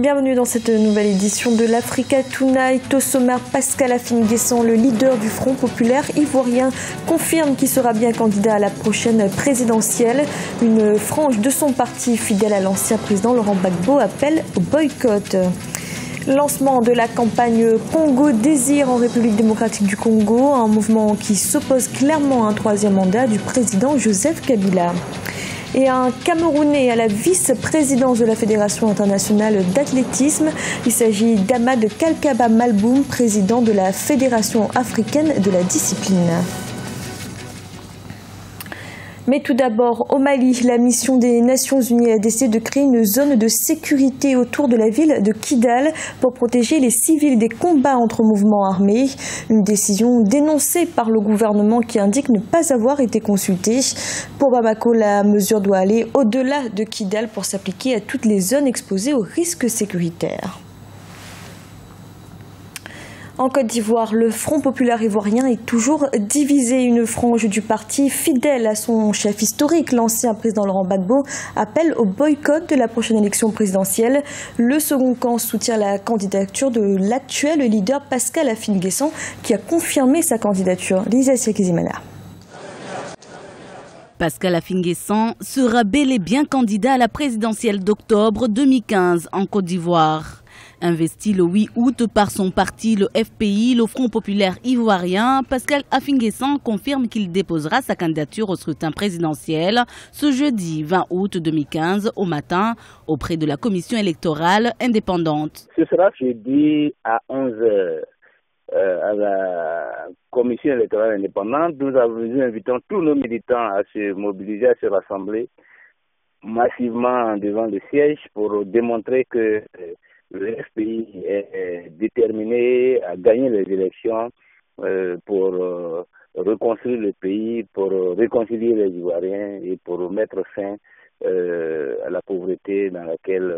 Bienvenue dans cette nouvelle édition de l'Africa Tonight. Au sommaire, Pascal Affinguessan, le leader du Front populaire ivoirien, confirme qu'il sera bien candidat à la prochaine présidentielle. Une frange de son parti, fidèle à l'ancien président Laurent Gbagbo, appelle au boycott. Lancement de la campagne Congo Désir en République démocratique du Congo, un mouvement qui s'oppose clairement à un troisième mandat du président Joseph Kabila. Et un Camerounais à la vice-présidence de la Fédération internationale d'athlétisme. Il s'agit d'Ahmad Kalkaba Malboum, président de la Fédération africaine de la discipline. Mais tout d'abord, au Mali, la mission des Nations Unies a décidé de créer une zone de sécurité autour de la ville de Kidal pour protéger les civils des combats entre mouvements armés. Une décision dénoncée par le gouvernement qui indique ne pas avoir été consulté. Pour Bamako, la mesure doit aller au-delà de Kidal pour s'appliquer à toutes les zones exposées aux risques sécuritaires. En Côte d'Ivoire, le Front populaire ivoirien est toujours divisé. Une frange du parti, fidèle à son chef historique, l'ancien président Laurent Gbagbo, appelle au boycott de la prochaine élection présidentielle. Le second camp soutient la candidature de l'actuel leader Pascal Affinguessan, qui a confirmé sa candidature. Lisa Sekizimana. Pascal Affinguessan sera bel et bien candidat à la présidentielle d'octobre 2015 en Côte d'Ivoire. Investi le 8 août par son parti, le FPI, le Front populaire ivoirien, Pascal Affinguessan confirme qu'il déposera sa candidature au scrutin présidentiel ce jeudi 20 août 2015 au matin auprès de la commission électorale indépendante. Ce sera jeudi à 11h à la commission électorale indépendante. Nous invitons tous nos militants à se mobiliser, à se rassembler massivement devant le siège pour démontrer que le FPI est déterminé à gagner les élections pour reconstruire le pays, pour réconcilier les Ivoiriens et pour mettre fin à la pauvreté dans laquelle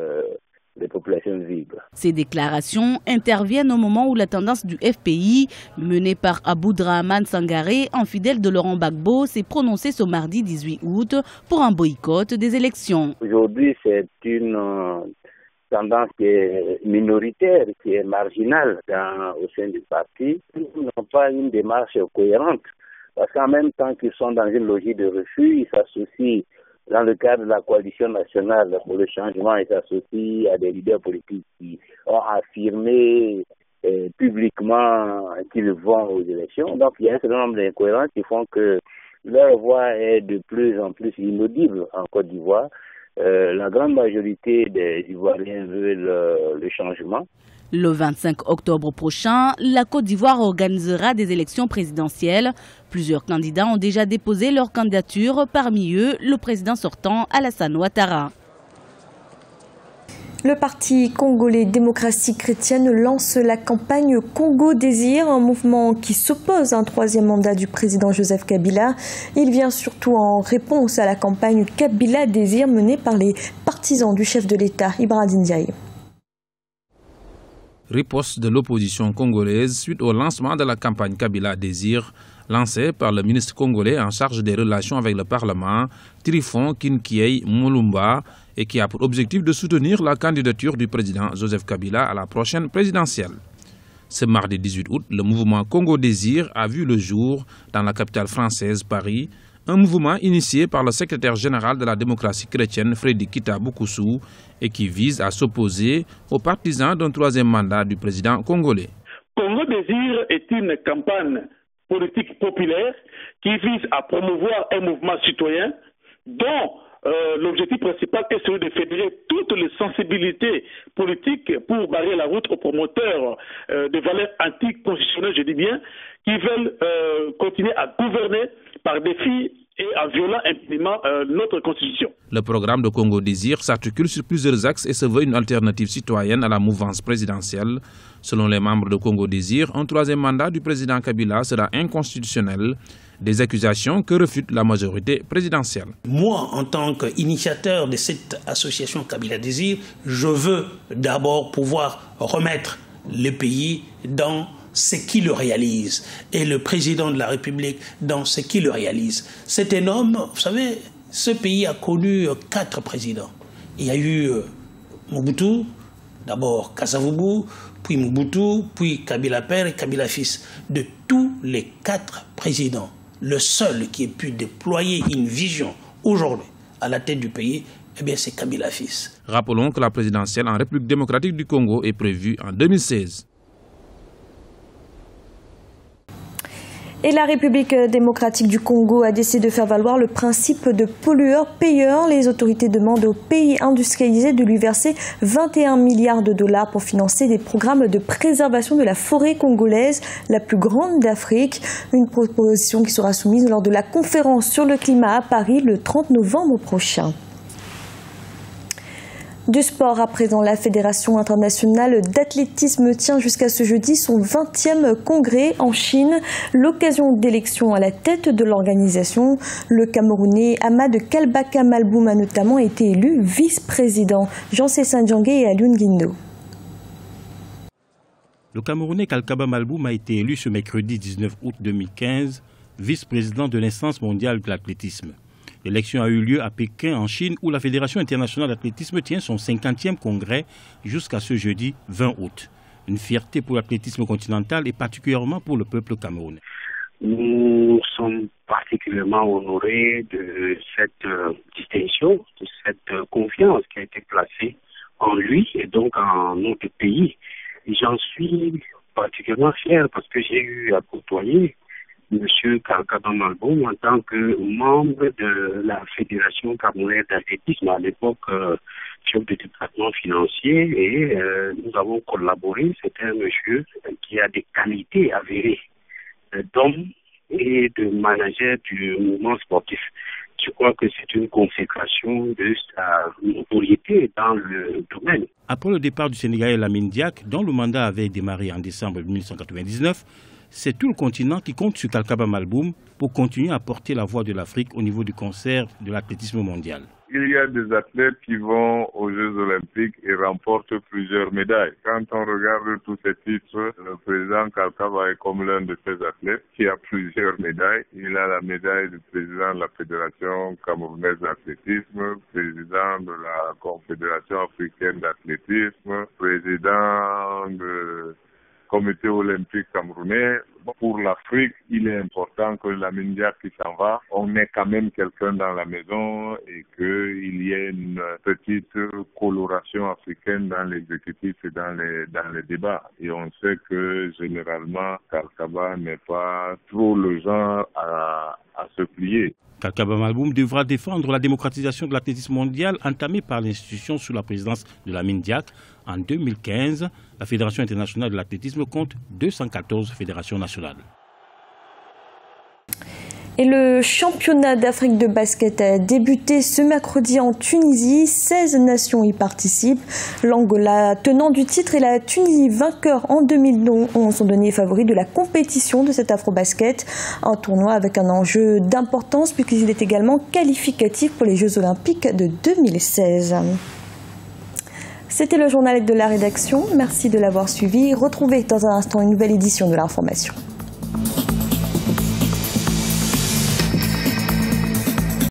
les populations vivent. Ces déclarations interviennent au moment où la tendance du FPI, menée par Aboudrahmane Sangaré, un fidèle de Laurent Gbagbo, s'est prononcée ce mardi 18 août pour un boycott des élections. Aujourd'hui, c'est une tendance qui est minoritaire, qui est marginale au sein du parti. Ils n'ont pas une démarche cohérente parce qu'en même temps qu'ils sont dans une logique de refus, ils s'associent dans le cadre de la coalition nationale pour le changement, ils s'associent à des leaders politiques qui ont affirmé publiquement qu'ils vont aux élections. Donc il y a un certain nombre d'incohérences qui font que leur voix est de plus en plus inaudible en Côte d'Ivoire. La grande majorité des Ivoiriens veulent le changement. Le 25 octobre prochain, la Côte d'Ivoire organisera des élections présidentielles. Plusieurs candidats ont déjà déposé leur candidature, parmi eux le président sortant Alassane Ouattara. Le parti congolais Démocratie chrétienne lance la campagne Congo Désir, un mouvement qui s'oppose à un troisième mandat du président Joseph Kabila. Il vient surtout en réponse à la campagne Kabila Désir menée par les partisans du chef de l'État, Ibrahim Ndiaye. Riposte de l'opposition congolaise suite au lancement de la campagne Kabila Désir, lancée par le ministre congolais en charge des relations avec le Parlement, Trifon Kinkiei Moulumba, et qui a pour objectif de soutenir la candidature du président Joseph Kabila à la prochaine présidentielle. Ce mardi 18 août, le mouvement Congo Désir a vu le jour dans la capitale française, Paris, un mouvement initié par le secrétaire général de la démocratie chrétienne, Frédéric Kita Boukoussou, et qui vise à s'opposer aux partisans d'un troisième mandat du président congolais. Congo Désir est une campagne politique populaire qui vise à promouvoir un mouvement citoyen dont l'objectif principal est celui de fédérer toutes les sensibilités politiques pour barrer la route aux promoteurs de valeurs anticonstitutionnelles, je dis bien, qui veulent continuer à gouverner par défi et en violant impunément notre constitution. Le programme de Congo Désir s'articule sur plusieurs axes et se veut une alternative citoyenne à la mouvance présidentielle. Selon les membres de Congo Désir, un troisième mandat du président Kabila sera inconstitutionnel. Des accusations que refute la majorité présidentielle. Moi, en tant qu'initiateur de cette association Kabila Désir, je veux d'abord pouvoir remettre le pays dans ce qu'il le réalise et le président de la République dans ce qu'il le réalise. C'est un homme, vous savez, ce pays a connu 4 présidents. Il y a eu Mobutu, d'abord Kasavubu, puis Mobutu, puis Kabila père et Kabila fils. De tous les 4 présidents, le seul qui ait pu déployer une vision aujourd'hui à la tête du pays, eh bien c'est Kabila fils. Rappelons que la présidentielle en République démocratique du Congo est prévue en 2016. Et la République démocratique du Congo a décidé de faire valoir le principe de pollueur-payeur. Les autorités demandent au pays industrialisé de lui verser 21 milliards de dollars pour financer des programmes de préservation de la forêt congolaise, la plus grande d'Afrique. Une proposition qui sera soumise lors de la conférence sur le climat à Paris le 30 novembre prochain. Du sport à présent, la Fédération internationale d'athlétisme tient jusqu'à ce jeudi son 20e congrès en Chine, l'occasion d'élection à la tête de l'organisation. Le Camerounais Ahmad Kalbaka Malboum a notamment été élu vice-président. Jean-César Ndiangé et Alioune Guindo. Le Camerounais Kalbaka Malboum a été élu ce mercredi 19 août 2015 vice-président de l'instance mondiale de l'athlétisme. L'élection a eu lieu à Pékin, en Chine, où la Fédération internationale d'athlétisme tient son 50e congrès jusqu'à ce jeudi 20 août. Une fierté pour l'athlétisme continental et particulièrement pour le peuple camerounais. Nous sommes particulièrement honorés de cette distinction, de cette confiance qui a été placée en lui et donc en notre pays. J'en suis particulièrement fier parce que j'ai eu à côtoyer M. Kalbaka Malboum en tant que membre de la Fédération camerounaise d'athlétisme, à l'époque chef de département financier, et nous avons collaboré. C'est un monsieur qui a des qualités avérées d'homme et de manager du mouvement sportif. Je crois que c'est une consécration de sa notoriété dans le domaine. Après le départ du Sénégalais Lamine Diack, dont le mandat avait démarré en décembre 1999, c'est tout le continent qui compte sur Kalbaka Malboum pour continuer à porter la voix de l'Afrique au niveau du concert de l'athlétisme mondial. Il y a des athlètes qui vont aux Jeux Olympiques et remportent plusieurs médailles. Quand on regarde tous ces titres, le président Kalbaka est comme l'un de ces athlètes qui a plusieurs médailles. Il a la médaille du président de la Fédération camerounaise d'athlétisme, président de la Confédération africaine d'athlétisme, président de Comité olympique camerounais. Pour l'Afrique, il est important que Lamine Diack qui s'en va, on ait quand même quelqu'un dans la maison et qu'il y ait une petite coloration africaine dans l'exécutif et dans les débats. Et on sait que généralement, Kalbaka n'est pas trop le genre à se plier. Kalbaka Malboum devra défendre la démocratisation de l'athlétisme mondial entamée par l'institution sous la présidence de Lamine Diack. En 2015, la Fédération internationale de l'athlétisme compte 214 fédérations nationales. Et le championnat d'Afrique de basket a débuté ce mercredi en Tunisie. 16 nations y participent. L'Angola, tenant du titre, et la Tunisie, vainqueur en 2011, sont donnés favoris de la compétition de cet afro-basket. Un tournoi avec un enjeu d'importance puisqu'il est également qualificatif pour les Jeux Olympiques de 2016. C'était le journal de la rédaction. Merci de l'avoir suivi. Retrouvez dans un instant une nouvelle édition de l'information.